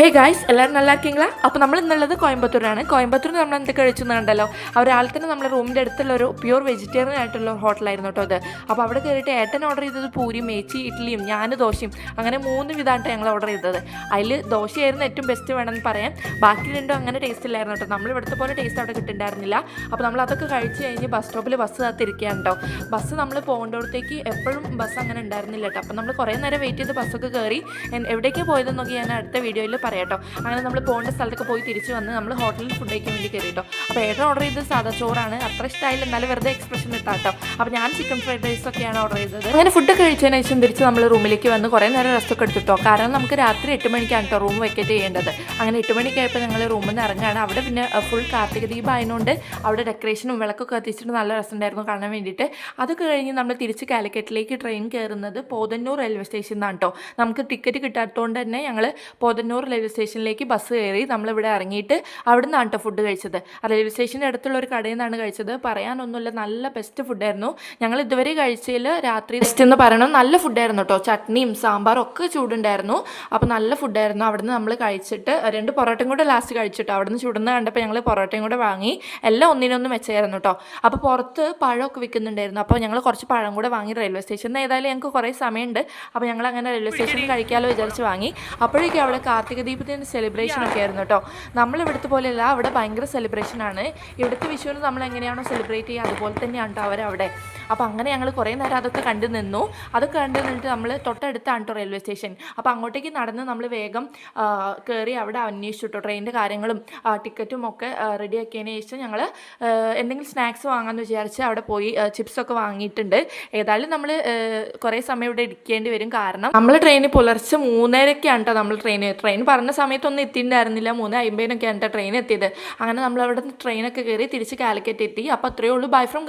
Hey guys, എല്ലാവരും നല്ല ഇരിക്കീங்களா? അപ്പോൾ നമ്മൾ ഇന്നുള്ളത് കോയമ്പത്തൂരാണ്. കോയമ്പത്തൂരിൽ നമ്മൾ എന്തൊക്കെ കഴിച്ചെന്ന് കണ്ടല്ലോ. രാവിലെ തന്നെ നമ്മുടെ റൂമിൻ്റെ അടുത്തുള്ള ഒരു പ്യൂർ വെജിറ്റേറിയൻ ആയിട്ടുള്ള ഒരു ഹോട്ടലായിരുന്നു കേട്ടോ അത്. അപ്പോൾ അവിടെ കയറിയിട്ട് ഏട്ടൻ ഓർഡർ ചെയ്തത് പൂരിയും മേച്ചി ഇഡ്ഡലിയും ഞാൻ ദോശയും, അങ്ങനെ 3 വിധമായിട്ട് ഞങ്ങൾ ഓർഡർ ചെയ്തത്. അതിൽ ദോശയായിരുന്നു ഏറ്റവും ബെസ്റ്റ് വേണമെന്ന് പറയാം. ബാക്കി രണ്ടും അങ്ങനെ ടേസ്റ്റ് ഇല്ലായിരുന്നു കേട്ടോ. നമ്മൾ ഇവിടുത്തെ പോലെ ടേസ്റ്റ് അവിടെ കിട്ടുന്നുണ്ടായിരുന്നില്ല. അപ്പോൾ നമ്മൾ അതൊക്കെ കഴിച്ച് കഴിഞ്ഞ് ബസ് സ്റ്റോപ്പിൽ ബസ് കാത്തിരിക്കുകയാണ് കേട്ടോ. ബസ് നമ്മൾ പോകേണ്ടടത്തേക്ക് എപ്പോഴും ബസ് അങ്ങനെ ഉണ്ടായിരുന്നില്ല കേട്ടോ. അപ്പോൾ നമ്മൾ കുറേ നേരം വെയിറ്റ് ചെയ്ത് ബസ്സൊക്കെ കയറി എവിടേക്കാണ് പോയതെന്നൊക്കെ ഞാൻ അടുത്ത വീഡിയോയിൽ പറയാം കേട്ടോ. അങ്ങനെ നമ്മൾ പോകേണ്ട സ്ഥലത്തൊക്കെ പോയി തിരിച്ച് വന്ന് നമ്മൾ ഹോട്ടലിൽ ഫുഡ് കഴിക്കാൻ വേണ്ടി കയറി കേട്ടോ. അപ്പോൾ ഏട്ടൻ ഓർഡർ ചെയ്തത് സാധാ ചോറാണ്. അത്ര ഇഷ്ടമായില്ല, എന്നാലും വെറുതെ എക്സ്പ്രഷൻ ഇട്ടാ കേട്ടോ. അപ്പോൾ ഞാൻ ചിക്കൻ ഫ്രൈഡ് റൈസ് ഒക്കെയാണ് ഓർഡർ ചെയ്തത്. അങ്ങനെ ഫുഡ് കഴിച്ചതിന് ശേഷം തിരിച്ച് നമ്മൾ റൂമിലേക്ക് വന്ന് കുറേ നേരം റെസ്റ്റൊക്കെ എടുത്തിട്ടോ. കാരണം നമുക്ക് രാത്രി 8 മണിക്കാണ് കേട്ടോ റൂം വെക്കേറ്റ് ചെയ്യേണ്ടത്. അങ്ങനെ 8 മണിക്കായപ്പോൾ ഞങ്ങൾ റൂമിൽ നിന്ന് ഇറങ്ങുകയാണ്. അവിടെ പിന്നെ ഫുൾ കാർത്തിക ദീപം ആയതുകൊണ്ട് അവിടെ ഡെക്കറേഷനും വിളക്കൊക്കെ കത്തിച്ചിട്ട് നല്ല രസമുണ്ടായിരുന്നു കാണാൻ വേണ്ടിയിട്ട്. അതൊക്കെ കഴിഞ്ഞ് നമ്മൾ തിരിച്ച് കാലിക്കറ്റിലേക്ക് ട്രെയിൻ കയറുന്നത് പോതന്നൂർ റെയിൽവേ സ്റ്റേഷനിൽ നിന്നാണ് കേട്ടോ. നമുക്ക് ടിക്കറ്റ് കിട്ടാത്തതുകൊണ്ട് തന്നെ ഞങ്ങൾ പോതന്നൂർ റെയിൽവേ സ്റ്റേഷനിലേക്ക് ബസ് കയറി നമ്മളിവിടെ ഇറങ്ങിയിട്ട് അവിടെ നിന്നാണ് കേട്ടോ ഫുഡ് കഴിച്ചത്. റെയിൽവേ സ്റ്റേഷൻ്റെ അടുത്തുള്ള ഒരു കടയിൽ നിന്നാണ് കഴിച്ചത്. പറയാനൊന്നുമില്ല, നല്ല ബെസ്റ്റ് ഫുഡായിരുന്നു. ഞങ്ങൾ ഇതുവരെ കഴിച്ചതിൽ രാത്രി ബെസ്റ്റ് എന്ന് പറയണം. നല്ല ഫുഡായിരുന്നു കേട്ടോ. ചട്നിയും സാമ്പാറും ഒക്കെ ചൂടുണ്ടായിരുന്നു. അപ്പോൾ നല്ല ഫുഡായിരുന്നു. അവിടെ നിന്ന് നമ്മൾ കഴിച്ചിട്ട് 2 പൊറോട്ടയും കൂടെ ലാസ്റ്റ് കഴിച്ചിട്ടോ. അവിടെ നിന്ന് ചുടുന്ന കണ്ടപ്പോൾ ഞങ്ങൾ പൊറോട്ടയും കൂടെ വാങ്ങി. എല്ലാം ഒന്നിനൊന്നും വെച്ചായിരുന്നു കേട്ടോ. അപ്പോൾ പുറത്ത് പഴമൊക്കെ വിൽക്കുന്നുണ്ടായിരുന്നു. അപ്പോൾ ഞങ്ങൾ കുറച്ച് പഴം കൂടെ വാങ്ങി. റെയിൽവേ സ്റ്റേഷനിൽ ഏതായാലും ഞങ്ങൾക്ക് കുറേ സമയമുണ്ട്. അപ്പോൾ ഞങ്ങൾ അങ്ങനെ റെയിൽവേ സ്റ്റേഷനിൽ കഴിക്കാമല്ലോ വിചാരിച്ച് വാങ്ങി. അപ്പോഴേക്കും അവിടെ കാർത്തിക ദീപത്തിൻ്റെ സെലിബ്രേഷൻ ഒക്കെ ആയിരുന്നു കേട്ടോ. നമ്മളിവിടുത്തെ പോലെയല്ല, അവിടെ ഭയങ്കര സെലിബ്രേഷനാണ്. ഇവിടുത്തെ വിഷുവിന് നമ്മൾ എങ്ങനെയാണോ സെലിബ്രേറ്റ് ചെയ്യുക അതുപോലെ തന്നെയാണ് കേട്ടോ അവരവിടെ. അപ്പോൾ അങ്ങനെ ഞങ്ങൾ കുറേ നേരം അതൊക്കെ കണ്ടു നിന്നു. അതൊക്കെ കണ്ടു നിന്നിട്ട് നമ്മൾ തൊട്ടടുത്താണ് കേട്ടോ റെയിൽവേ സ്റ്റേഷൻ. അപ്പോൾ അങ്ങോട്ടേക്ക് നടന്ന് നമ്മൾ വേഗം കയറി അവിടെ അന്വേഷിച്ചു കേട്ടോ. ട്രെയിനിൻ്റെ കാര്യങ്ങളും ടിക്കറ്റും ഒക്കെ റെഡിയാക്കിയതിന് ശേഷം ഞങ്ങൾ എന്തെങ്കിലും സ്നാക്സ് വാങ്ങാമെന്ന് വിചാരിച്ച് അവിടെ പോയി ചിപ്സൊക്കെ വാങ്ങിയിട്ടുണ്ട്. ഏതായാലും നമ്മൾ കുറേ സമയം ഇവിടെ ഇരിക്കേണ്ടി വരും. കാരണം നമ്മൾ ട്രെയിനിൽ പുലർച്ചെ 3:30-ക്കാണ് കേട്ടോ നമ്മൾ ട്രെയിൻ പറഞ്ഞ സമയത്തൊന്നും എത്തിയിട്ടുണ്ടായിരുന്നില്ല. 3:50-നൊക്കെയാണ് കേട്ടോ ട്രെയിൻ എത്തിയത്. അങ്ങനെ നമ്മളവിടെ ട്രെയിനൊക്കെ കയറി തിരിച്ച് കാലിക്കറ്റ് എത്തി. അപ്പോൾ അത്രയേ ഉള്ളൂ. Bye from